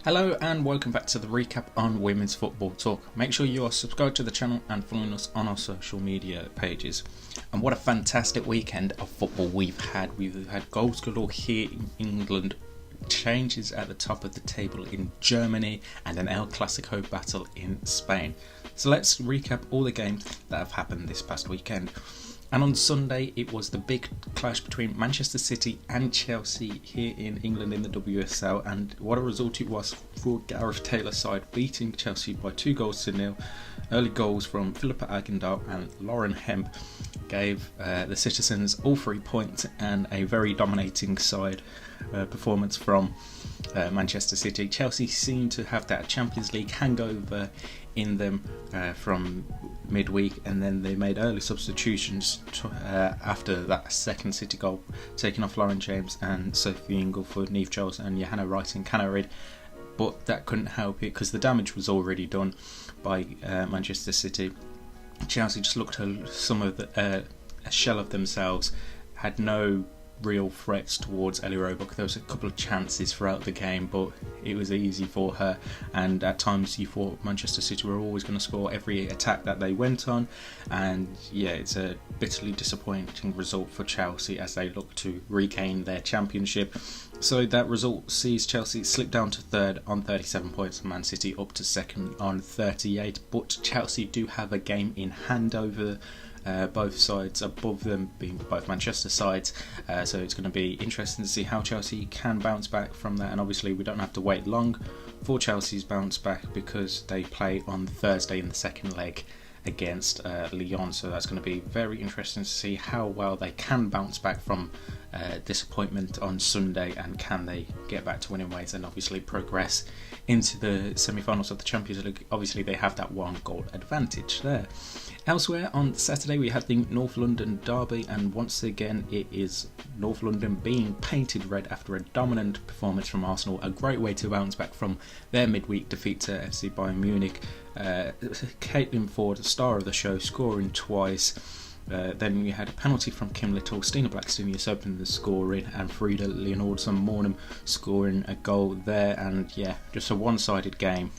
Hello and welcome back to the recap on Women's Football Talk. Make sure you are subscribed to the channel and following us on our social media pages. And what a fantastic weekend of football we've had. We've had goals galore here in England, changes at the top of the table in Germany, and an El Clasico battle in Spain. So let's recap all the games that have happened this past weekend. And on Sunday, it was the big clash between Manchester City and Chelsea here in England in the WSL, and what a result it was for Gareth Taylor's side, beating Chelsea by 2-0. Early goals from Philippa Agendal and Lauren Hemp gave the citizens all 3 points, and a very dominating side performance from Manchester City. Chelsea seemed to have that Champions League hangover in them from midweek, and then they made early substitutions after that second City goal, taking off Lauren James and Sophie Ingle for Niamh Charles and Johanna Wright and Canarid. But that couldn't help it because the damage was already done by Manchester City. Chelsea just looked some of a shell of themselves, had no real threats towards Ellie Roebuck. There was a couple of chances throughout the game, but it was easy for her, and at times you thought Manchester City were always going to score every attack that they went on. And yeah, it's a bitterly disappointing result for Chelsea as they look to regain their championship. So that result sees Chelsea slip down to third on 37 points and Man City up to second on 38, but Chelsea do have a game in hand over both sides above them, being both Manchester sides, so it's going to be interesting to see how Chelsea can bounce back from that. And obviously we don't have to wait long for Chelsea's bounce back because they play on Thursday in the second leg against Lyon, so that's going to be very interesting to see how well they can bounce back from disappointment on Sunday, and can they get back to winning ways and obviously progress into the semi-finals of the Champions League. Obviously they have that 1-goal advantage there. Elsewhere on Saturday we had the North London derby, and once again it is North London being painted red after a dominant performance from Arsenal. A great way to bounce back from their midweek defeat to FC Bayern Munich. Caitlin Ford, the star of the show, scoring twice. Then we had a penalty from Kim Little, Stina Blackstenius opened the scoring, and Frida Leonardson-Mornham scoring a goal there. And yeah, just a one-sided game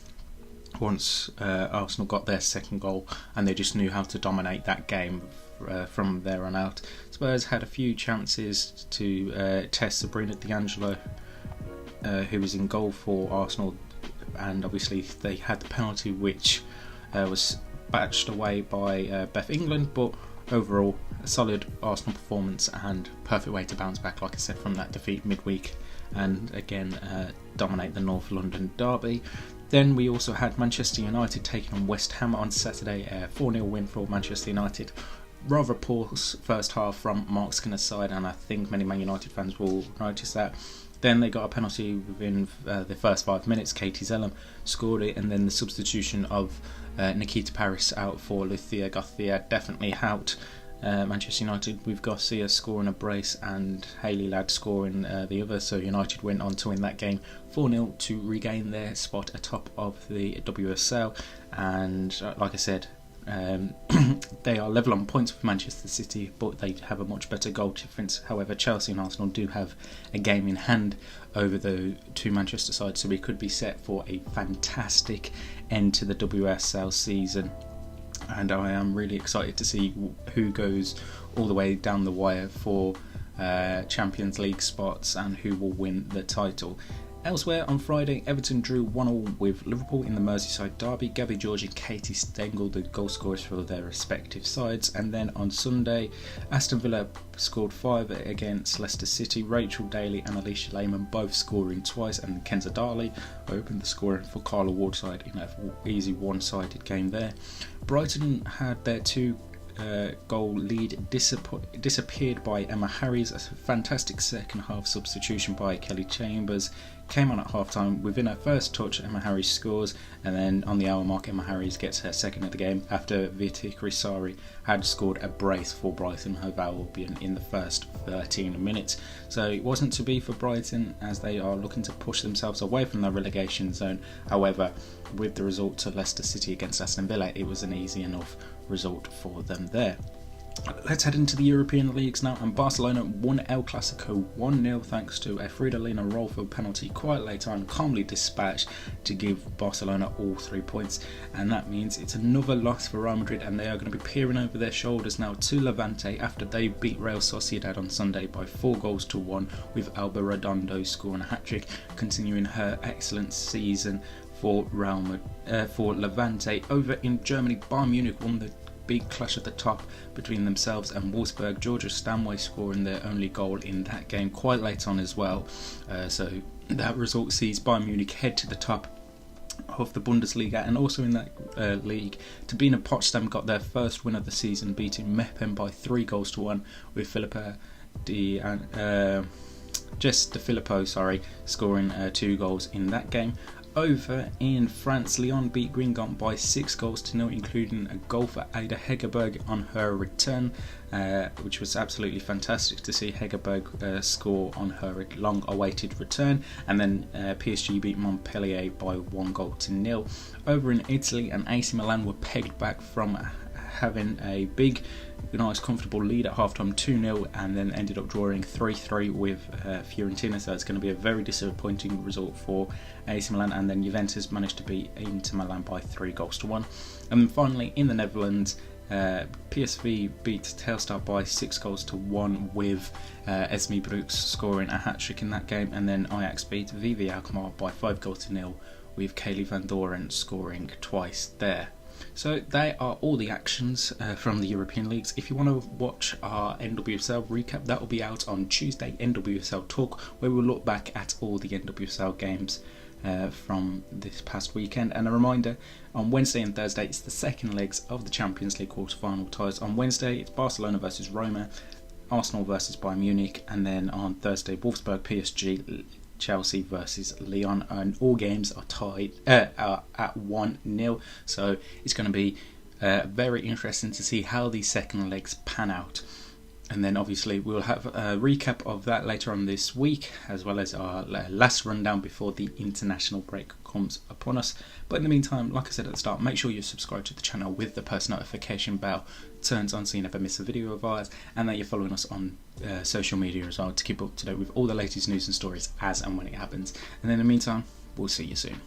once Arsenal got their second goal, and they just knew how to dominate that game from there on out. Spurs had a few chances to test Sabrina D'Angelo, who was in goal for Arsenal, and obviously they had the penalty which was batched away by Beth England, but overall a solid Arsenal performance and perfect way to bounce back, like I said, from that defeat midweek, and again dominate the North London derby. Then we also had Manchester United taking on West Ham on Saturday, a 4-0 win for Manchester United. Rather poor first half from Mark Skinner's side, and I think many Man United fans will notice that. Then they got a penalty within the first 5 minutes. Katie Zellam scored it, and then the substitution of Nikita Paris out for Lucia Garcia definitely helped Manchester United, with Garcia scoring a brace and Hayley Ladd scoring the other. So United went on to win that game 4-0 to regain their spot atop of the WSL. And like I said, they are level on points with Manchester City, but they have a much better goal difference. However, Chelsea and Arsenal do have a game in hand over the two Manchester sides, so we could be set for a fantastic end to the WSL season. And I am really excited to see who goes all the way down the wire for Champions League spots and who will win the title. Elsewhere on Friday, Everton drew 1-1 with Liverpool in the Merseyside derby. Gabby George and Katie Stengel, the goal scorers for their respective sides. And then on Sunday, Aston Villa scored 5 against Leicester City. Rachel Daly and Alicia Lehmann both scoring twice, and Kenza Darley opened the scoring for Carla Wardside in an easy one-sided game there. Brighton had their 2-goal lead disappeared by Emma Harries. A fantastic second half substitution by Kelly Chambers came on at half time. Within her first touch, Emma Harries scores, and then on the hour mark Emma Harries gets her second of the game after Viti Krisari had scored a brace for Brighton Hove Albion in the first 13 minutes. So it wasn't to be for Brighton, as they are looking to push themselves away from the relegation zone. However, with the result to Leicester City against Aston Villa, it was an easy enough result for them there. Let's head into the European leagues now, and Barcelona won El Clasico 1-0 thanks to a Fridolina Rolfo penalty quite late on, calmly dispatched to give Barcelona all 3 points, and that means it's another loss for Real Madrid, and they are going to be peering over their shoulders now to Levante after they beat Real Sociedad on Sunday by 4-1, with Alba Redondo scoring a hat-trick, continuing her excellent season for Levante. Over in Germany, Bayern Munich won the big clash at the top between themselves and Wolfsburg. Georgia Stanway scoring their only goal in that game quite late on as well. So that result sees Bayern Munich head to the top of the Bundesliga, and also in that league, Turbine Potsdam got their first win of the season, beating Meppen by 3-1, with Jess De Filippo scoring 2 goals in that game. Over in France, Lyon beat Guingamp by 6-0, including a goal for Ada Hegerberg on her return, which was absolutely fantastic to see Hegerberg score on her long-awaited return. And then PSG beat Montpellier by 1-0. Over in Italy, and AC Milan were pegged back from having a big, nice, comfortable lead at halftime 2-0, and then ended up drawing 3-3 with Fiorentina. So it's going to be a very disappointing result for AC Milan. And then Juventus managed to beat Inter Milan by 3-1. And then finally in the Netherlands, PSV beat Telstar by 6-1, with Esme Brooks scoring a hat-trick in that game. And then Ajax beat VV Alkmaar by 5-0, with Kaylee Van Doren scoring twice there. So they are all the actions from the European leagues. If you want to watch our NWSL recap, that will be out on Tuesday, NWSL Talk, where we'll look back at all the NWSL games from this past weekend. And a reminder, on Wednesday and Thursday it's the second legs of the Champions League quarter-final ties. On Wednesday it's Barcelona versus Roma, Arsenal versus Bayern Munich, and then on Thursday Wolfsburg, PSG, Chelsea versus Lyon, and all games are tied at 1-0. So it's going to be very interesting to see how these second legs pan out. And then obviously we'll have a recap of that later on this week, as well as our last rundown before the international break comes upon us. But in the meantime, like I said at the start, make sure you subscribe to the channel with the post notification bell turned on so you never miss a video of ours, and that you're following us on social media as well to keep up to date with all the latest news and stories as and when it happens. And in the meantime, we'll see you soon.